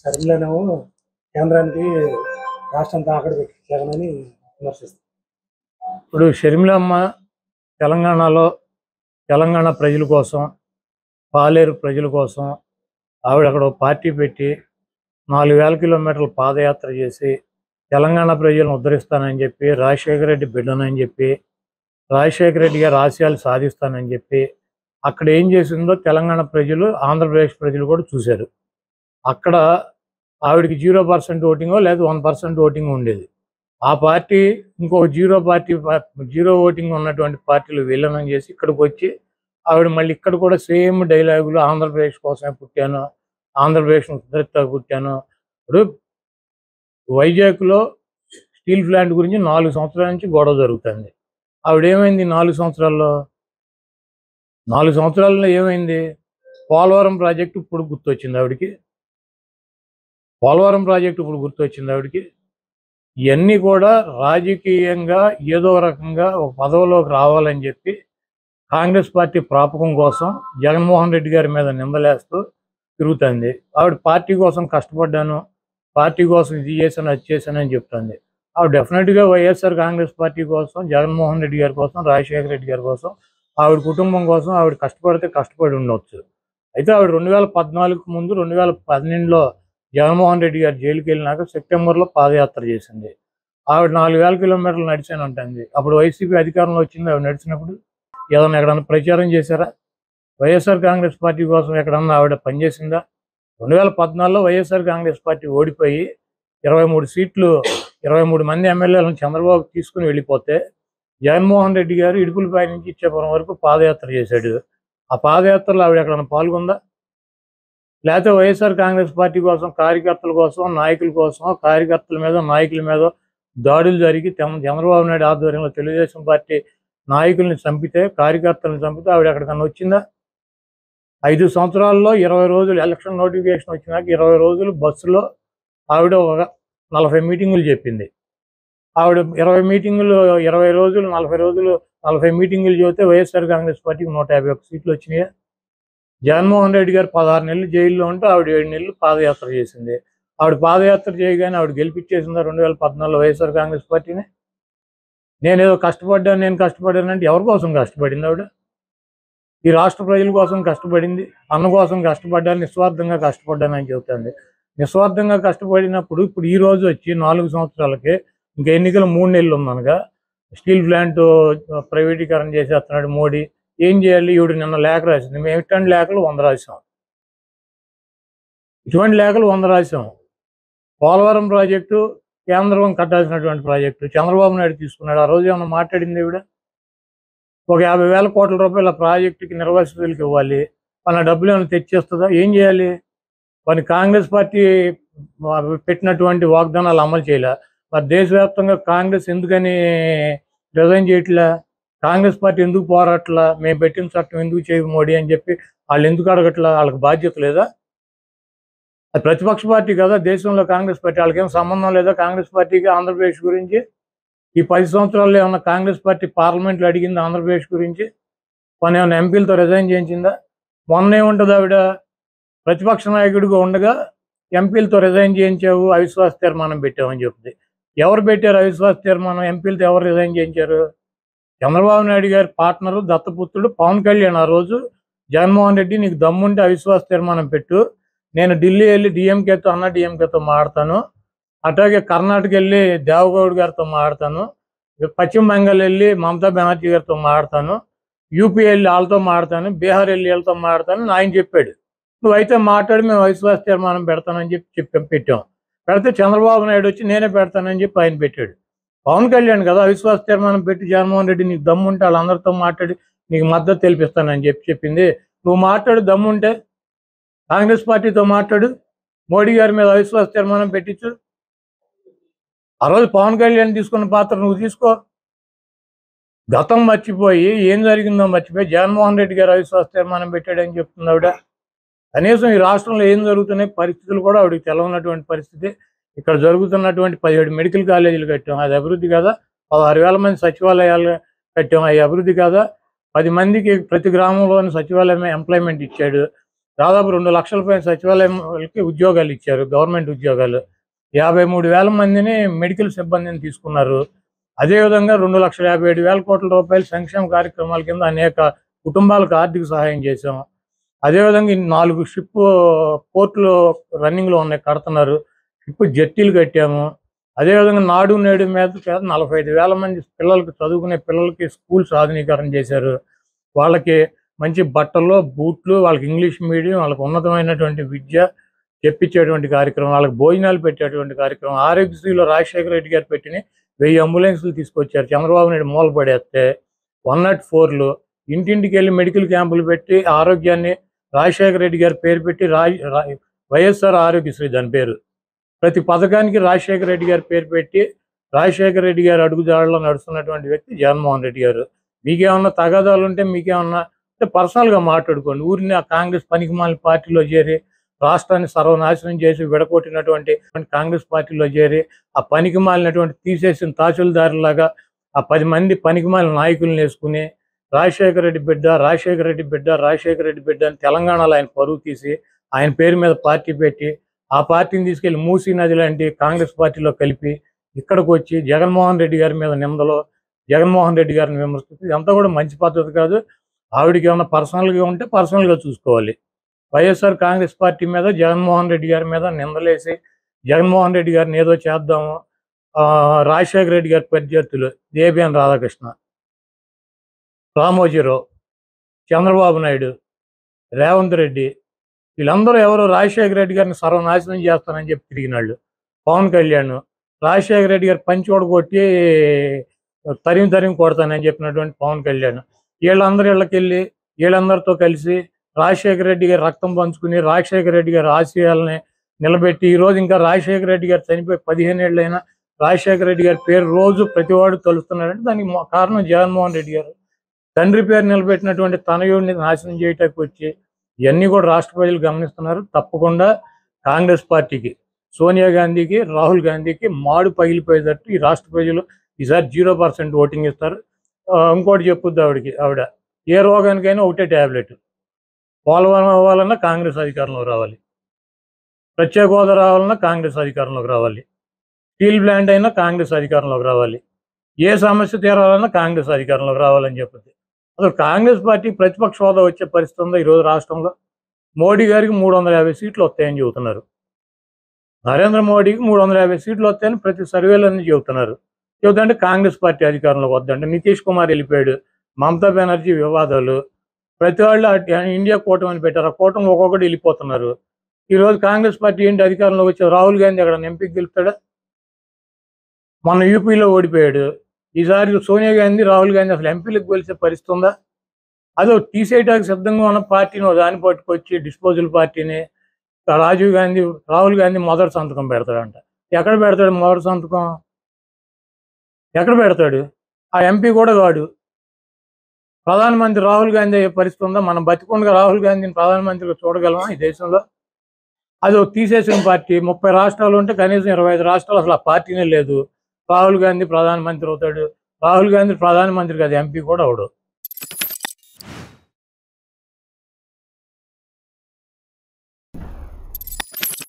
షర్మిలనేమో కేంద్రానికి రాష్ట్రం తాకడ పెట్టి జగనని విమర్శిస్తారు. ఇప్పుడు షర్మిలమ్మ తెలంగాణలో తెలంగాణ ప్రజల కోసం, పాలేరు ప్రజల కోసం ఆవిడ అక్కడ పార్టీ పెట్టి 4000 కిలోమీటర్లు పాదయాత్ర చేసి తెలంగాణ ప్రజలను ఉద్ధరిస్తానని చెప్పి, రాజశేఖర రెడ్డి బిడ్డనని చెప్పి, రాజశేఖర రెడ్డి గారి ఆశయాలు సాధిస్తానని చెప్పి అక్కడ ఏం చేసిందో తెలంగాణ ప్రజలు, ఆంధ్రప్రదేశ్ ప్రజలు కూడా చూశారు. అక్కడ ఆవిడకి 0% ఓటింగో లేదా 1% ఓటింగ్ ఉండేది. ఆ పార్టీ ఇంకొక జీరో ఓటింగ్ ఉన్నటువంటి పార్టీలు విలీనం చేసి ఇక్కడికి వచ్చి ఆవిడ మళ్ళీ ఇక్కడ కూడా సేమ్ డైలాగులు, ఆంధ్రప్రదేశ్ కోసమే పుట్టాను, ఆంధ్రప్రదేశ్ ఉద్ధరిత పుట్టాను. ఇప్పుడు వైజాగ్లో స్టీల్ ప్లాంట్ గురించి 4 సంవత్సరాల నుంచి గొడవ జరుగుతుంది. ఆవిడేమైంది 4 సంవత్సరాల్లో? 4 సంవత్సరాల్లో ఏమైంది? పోలవరం ప్రాజెక్టు ఇప్పుడు గుర్తొచ్చింది ఆవిడకి. ఇవన్నీ కూడా రాజకీయంగా ఏదో రకంగా ఒక పదవిలోకి రావాలని చెప్పి కాంగ్రెస్ పార్టీ ప్రాపకం కోసం జగన్మోహన్ రెడ్డి గారి మీద నిందలేస్తూ తిరుగుతుంది. ఆవిడ పార్టీ కోసం కష్టపడ్డాను, పార్టీ కోసం ఇది చేశాను, అది చేశాను అని చెప్తుంది. ఆవిడ డెఫినెట్గా వైఎస్ఆర్ కాంగ్రెస్ పార్టీ కోసం, జగన్మోహన్ రెడ్డి గారి కోసం, రాజశేఖర రెడ్డి గారి కోసం, ఆవిడ కుటుంబం కోసం ఆవిడ కష్టపడి ఉండొచ్చు. అయితే ఆవిడ 2014 ముందు 2012లో జగన్మోహన్ రెడ్డి గారు జైలుకి వెళ్ళినాక సెప్టెంబర్లో పాదయాత్ర చేసింది. ఆవిడ 4000 కిలోమీటర్లు నడిచానంటుంది. అప్పుడు వైసీపీ అధికారంలో వచ్చింది. ఆవిడ నడిచినప్పుడు ఎక్కడన్నా ప్రచారం చేశారా? వైఎస్ఆర్ కాంగ్రెస్ పార్టీ కోసం ఎక్కడన్నా ఆవిడ పనిచేసిందా? 2014లో వైఎస్ఆర్ కాంగ్రెస్ పార్టీ ఓడిపోయి 23 సీట్లు, 23 మంది ఎమ్మెల్యేలను చంద్రబాబు తీసుకుని వెళ్ళిపోతే జగన్మోహన్ రెడ్డి గారు ఇడుపులపై నుంచి ఇచ్చేపురం వరకు పాదయాత్ర చేశాడు. ఆ పాదయాత్రలో ఆవిడ ఎక్కడన్నా పాల్గొందా? లేకపోతే వైఎస్ఆర్ కాంగ్రెస్ పార్టీ కోసం, కార్యకర్తల కోసం, నాయకుల కోసం, కార్యకర్తల మీద, నాయకుల మీద దాడులు జరిగి చంద్రబాబు నాయుడు ఆధ్వర్యంలో తెలుగుదేశం పార్టీ నాయకుల్ని చంపితే, కార్యకర్తలను చంపితే ఆవిడ ఎక్కడికన్నా వచ్చిందా? 5 సంవత్సరాల్లో 20 రోజులు ఎలక్షన్ నోటిఫికేషన్ వచ్చినాక 20 రోజులు బస్సులో ఆవిడ ఒక 40 మీటింగులు చెప్పింది. ఆవిడ 20 రోజులు 40 మీటింగులు చెబితే వైఎస్ఆర్ కాంగ్రెస్ పార్టీకి 151 సీట్లు వచ్చినాయి. జగన్మోహన్ రెడ్డి గారు 16 నెలలు జైల్లో ఉంటే ఆవిడ 7 నెలలు పాదయాత్ర చేసింది. ఆవిడ పాదయాత్ర చేయగానే ఆవిడ గెలిపించేసిందా 2014లో వైఎస్ఆర్ కాంగ్రెస్ పార్టీని? నేను కష్టపడ్డానంటే ఎవరి కోసం కష్టపడింది ఆవిడ? ఈ రాష్ట్ర ప్రజల కోసం కష్టపడింది, అన్న కోసం కష్టపడ్డాను, నిస్వార్థంగా కష్టపడ్డానని చెబుతుంది. నిస్వార్థంగా కష్టపడినప్పుడు ఇప్పుడు ఈ రోజు వచ్చి 4 సంవత్సరాలకి ఇంకా ఎన్నికలు 3 నెలలు ఉందనగా స్టీల్ ప్లాంట్ ప్రైవేటీకరణ చేసేస్తున్నాడు మోడీ. ఏం చేయాలి? ఈవిడ నిన్న లేఖ రాసింది. మేము ఇటువంటి లేఖలు 100 రాసాం. పోలవరం ప్రాజెక్టు కేంద్రం కట్టాల్సినటువంటి ప్రాజెక్టు చంద్రబాబు నాయుడు తీసుకున్నాడు. ఆ రోజు ఏమన్నా మాట్లాడింది ఈవిడ? ఒక 50,000 కోట్ల రూపాయల ప్రాజెక్టుకి నిర్వాసితులకు ఇవ్వాలి, మన డబ్బులు ఏమైనా తెచ్చేస్తుందా? ఏం చేయాలి? మన కాంగ్రెస్ పార్టీ పెట్టినటువంటి వాగ్దానాలు అమలు చేయలే. మరి దేశవ్యాప్తంగా కాంగ్రెస్ ఎందుకని రిజైన్ చేయట్లా? కాంగ్రెస్ పార్టీ ఎందుకు పోరాట్లా? మేము పెట్టిన చట్టం ఎందుకు చేయవు మోడీ అని చెప్పి వాళ్ళు ఎందుకు అడగట్లా? వాళ్ళకి బాధ్యత లేదా? అది ప్రతిపక్ష పార్టీ కదా దేశంలో కాంగ్రెస్ పార్టీ. వాళ్ళకేం సంబంధం లేదా కాంగ్రెస్ పార్టీకి ఆంధ్రప్రదేశ్ గురించి? ఈ 10 సంవత్సరాల్లో ఏమన్నా కాంగ్రెస్ పార్టీ పార్లమెంట్లో అడిగింది ఆంధ్రప్రదేశ్ గురించి? కొన్ని ఏమైనా ఎంపీలతో రిజైన్ చేయించిందా? మొన్న ఏముంటుంది ఆవిడ ప్రతిపక్ష నాయకుడిగా ఉండగా ఎంపీలతో రిజైన్ చేయించావు, అవిశ్వాస తీర్మానం పెట్టామని చెప్తుంది. ఎవరు పెట్టారు అవిశ్వాస తీర్మానం? ఎంపీలతో ఎవరు రిజైన్ చేయించారు? చంద్రబాబు నాయుడు గారి పార్ట్నరు, దత్తపుత్రుడు పవన్ కళ్యాణ్ ఆ రోజు జగన్మోహన్ రెడ్డి నీకు దమ్ముంటే అవిశ్వాస తీర్మానం పెట్టు, నేను ఢిల్లీ వెళ్ళి డిఎంకేతో మాట్లాడతాను, అట్లాగే కర్ణాటక వెళ్ళి దేవగౌడ్ గారితో మాట్లాడతాను, పశ్చిమ బెంగాల్ వెళ్ళి మమతా బెనర్జీ గారితో మాట్లాడతాను, యూపీ వెళ్ళి వాళ్ళతో మాట్లాడతాను, బీహార్ వెళ్ళి వీళ్ళతో మాట్లాడతాను ఆయన చెప్పాడు. నువ్వైతే మాట్లాడి మేము అవిశ్వాస తీర్మానం పెడతానని పెట్టాం. పెడితే చంద్రబాబు నాయుడు వచ్చి నేనే పెడతానని చెప్పి ఆయన పెట్టాడు. పవన్ కళ్యాణ్ కదా అవిశ్వాస తీర్మానం పెట్టి జగన్మోహన్ రెడ్డి నీకు దమ్ముంటే వాళ్ళందరితో మాట్లాడి నీకు మద్దతు తెలిపిస్తానని చెప్పింది. నువ్వు మాట్లాడు, దమ్ముంటే కాంగ్రెస్ పార్టీతో మాట్లాడు, మోడీ గారి మీద అవిశ్వాస తీర్మానం పెట్టించు. ఆ రోజు పవన్ కళ్యాణ్ తీసుకున్న పాత్ర నువ్వు తీసుకో. గతం మర్చిపోయి ఏం జరిగిందో మర్చిపోయి జగన్మోహన్ రెడ్డి గారు అవిశ్వాస తీర్మానం పెట్టాడని చెప్తుంది ఆవిడ. కనీసం ఈ రాష్ట్రంలో ఏం జరుగుతున్నాయి పరిస్థితులు కూడా ఆవిడకి తెలవనటువంటి పరిస్థితి. ఇక్కడ జరుగుతున్నటువంటి 17 మెడికల్ కాలేజీలు కట్టాం, అది అభివృద్ధి కదా? 16,000 మంది సచివాలయాలు కట్టాం, అది అభివృద్ధి కదా? 10 మందికి ప్రతి గ్రామంలోని సచివాలయం ఎంప్లాయ్మెంట్ ఇచ్చాడు. దాదాపు 2 లక్షల పైన సచివాలయంకి ఉద్యోగాలు ఇచ్చారు, గవర్నమెంట్ ఉద్యోగాలు. 53,000 మందిని మెడికల్ సిబ్బందిని తీసుకున్నారు. అదేవిధంగా 2,57,000 కోట్ల రూపాయలు సంక్షేమ కార్యక్రమాల కింద అనేక కుటుంబాలకు ఆర్థిక సహాయం చేశాం. అదేవిధంగా 4 షిప్ పోర్టులు రన్నింగ్లో ఉన్నాయి, కడుతున్నారు. షిప్ జెట్టీలు కట్టాము. అదేవిధంగా నాడు నేడు మీద 45,000 మంది పిల్లలకి, చదువుకునే పిల్లలకి స్కూల్స్ ఆధునీకరణ చేశారు. వాళ్ళకి మంచి బట్టలు, బూట్లు, వాళ్ళకి ఇంగ్లీష్ మీడియం, వాళ్ళకి ఉన్నతమైనటువంటి విద్య చెప్పించేటువంటి కార్యక్రమం, వాళ్ళకి భోజనాలు పెట్టేటువంటి కార్యక్రమం. ఆరోగ్యశ్రీలో రాజశేఖర రెడ్డి గారు పెట్టిన 1000 అంబులెన్సులు తీసుకొచ్చారు. చంద్రబాబు నాయుడు మూల పడేస్తే 104లు ఇంటింటికి వెళ్ళి మెడికల్ క్యాంపులు పెట్టి ఆరోగ్యాన్ని రాజశేఖర రెడ్డి గారి పేరు పెట్టి వైఎస్ఆర్ ఆరోగ్యశ్రీ దాని పేరు. ప్రతి పథకానికి రాజశేఖర రెడ్డి గారి పేరు పెట్టి రాజశేఖర రెడ్డి గారు అడుగుదాడులో నడుస్తున్నటువంటి వ్యక్తి జగన్మోహన్ రెడ్డి గారు. మీకేమన్నా తగాదాలు ఉంటే, మీకేమన్నా అంటే పర్సనల్గా మాట్లాడుకోండి. ఊరిని ఆ కాంగ్రెస్ పనికిమాలిన పార్టీలో చేరి రాష్ట్రాన్ని సర్వనాశనం చేసి విడగొట్టినటువంటి కాంగ్రెస్ పార్టీలో చేరి ఆ పనికిమాలినటువంటి తీసేసిన తహసీల్దారులాగా ఆ 10 మంది పనికిమాలిన నాయకులను వేసుకుని రాజశేఖర రెడ్డి బిడ్డ, రాజశేఖర రెడ్డి బిడ్డ, రాజశేఖర రెడ్డి బిడ్డ అని తెలంగాణలో ఆయన పరువు తీసి ఆయన పేరు మీద పార్టీ పెట్టి ఆ పార్టీని తీసుకెళ్లి మూసీ నది లాంటి కాంగ్రెస్ పార్టీలో కలిపి ఇక్కడికి వచ్చి జగన్మోహన్ రెడ్డి గారి మీద నిందలో జగన్మోహన్ రెడ్డి గారిని విమర్శిస్తుంది. ఇదంతా కూడా మంచి పద్ధతి కాదు. ఆవిడకి ఏమైనా పర్సనల్గా ఉంటే పర్సనల్గా చూసుకోవాలి. వైఎస్ఆర్ కాంగ్రెస్ పార్టీ మీద, జగన్మోహన్ రెడ్డి గారి మీద నిందలేసి జగన్మోహన్ రెడ్డి గారిని ఏదో చేద్దాము, రాజశేఖర రెడ్డి గారి ప్రత్యర్థులు దేబిఎన్ రాధాకృష్ణ, రామోజీరావు, చంద్రబాబు నాయుడు, రేవంత్ రెడ్డి, వీళ్ళందరూ ఎవరో రాజశేఖర రెడ్డి గారిని సర్వనాశనం చేస్తానని చెప్పి తిరిగినాళ్ళు. పవన్ కళ్యాణ్ రాజశేఖర రెడ్డి గారి పంచి కొట్టి తరిమి కొడతానని చెప్పినటువంటి పవన్ కళ్యాణ్ వీళ్ళందరూ ఇళ్ళకెళ్ళి వీళ్ళందరితో కలిసి రాజశేఖర రెడ్డి గారి రక్తం పంచుకుని రాజశేఖర రెడ్డి గారి ఆశయాలని నిలబెట్టి ఈరోజు ఇంకా రాజశేఖర రెడ్డి గారు చనిపోయి 15 ఏళ్ళైనా రాజశేఖర రెడ్డి గారి పేరు రోజు ప్రతివాడు తలుస్తున్నాడంటే దానికి కారణం జగన్మోహన్ రెడ్డి గారు. తండ్రి పేరు నిలబెట్టినటువంటి తనయుడిని నాశనం చేయటానికి వచ్చి ఇవన్నీ కూడా రాష్ట్ర ప్రజలు గమనిస్తున్నారు. తప్పకుండా కాంగ్రెస్ పార్టీకి, సోనియా గాంధీకి, రాహుల్ గాంధీకి మాడు పగిలిపోయేటట్టు ఈ రాష్ట్ర ప్రజలు ఈసారి 0% ఓటింగ్ ఇస్తారు. ఇంకోటి చెప్పుద్ది ఆవిడ ఏ రోగానికైనా ఒకటే ట్యాబ్లెట్. పోలవరం అవ్వాలన్నా కాంగ్రెస్ అధికారంలోకి రావాలి, ప్రత్యేక హోదా రావాలన్నా కాంగ్రెస్ అధికారంలోకి రావాలి, స్టీల్ ప్లాంట్ అయినా కాంగ్రెస్ అధికారంలోకి రావాలి, ఏ సమస్య తీరాలన్నా కాంగ్రెస్ అధికారంలోకి రావాలని చెప్పింది. అసలు కాంగ్రెస్ పార్టీ ప్రతిపక్ష హోదా వచ్చే పరిస్థితి ఉందా ఈరోజు రాష్ట్రంలో? మోడీ గారికి 350 సీట్లు వస్తాయని చెబుతున్నారు. నరేంద్ర మోడీకి 350 సీట్లు వస్తాయని ప్రతి సర్వేలన్నీ చెబుతున్నారు. చెబుతుంటే కాంగ్రెస్ పార్టీ అధికారంలోకి వద్దంటే నితీష్ కుమార్ వెళ్ళిపోయాడు, మమతా బెనర్జీ వివాదాలు, ప్రతి వాళ్ళు ఇండియా కూటమి పెట్టారు. ఆ కూటమి ఒక్కొక్కటి వెళ్ళిపోతున్నారు. ఈరోజు కాంగ్రెస్ పార్టీ ఏంటి అధికారంలోకి వచ్చారు? రాహుల్ గాంధీ అక్కడ ఎంపీకి గెలుస్తాడా? మొన్న యూపీలో ఓడిపోయాడు. ఈసారి సోనియా గాంధీ, రాహుల్ గాంధీ అసలు ఎంపీలకు గెలిచే పరిస్థితి ఉందా? అదో తీసేయడానికి సిద్ధంగా ఉన్న పార్టీని దాన్ని పట్టుకొచ్చి డిస్పోజల్ పార్టీని రాహుల్ గాంధీ మొదటి సంతకం పెడతాడంట. ఎక్కడ పెడతాడు మొదటి సంతకం? ఎక్కడ పెడతాడు? ఆ ఎంపీ కూడా కాడు. ప్రధానమంత్రి రాహుల్ గాంధీ అయ్యే పరిస్థితి ఉందా? మనం బతికుండగా రాహుల్ గాంధీని ప్రధానమంత్రిగా చూడగలమా ఈ దేశంలో? అది తీసేసిన పార్టీ. 30 రాష్ట్రాలు ఉంటే కనీసం 25 రాష్ట్రాలు అసలు ఆ పార్టీనే లేదు. రాహుల్ గాంధీ ప్రధానమంత్రి అవుతాడు. రాహుల్ గాంధీ ప్రధానమంత్రి కాదు, ఎంపీ కూడా అవడు.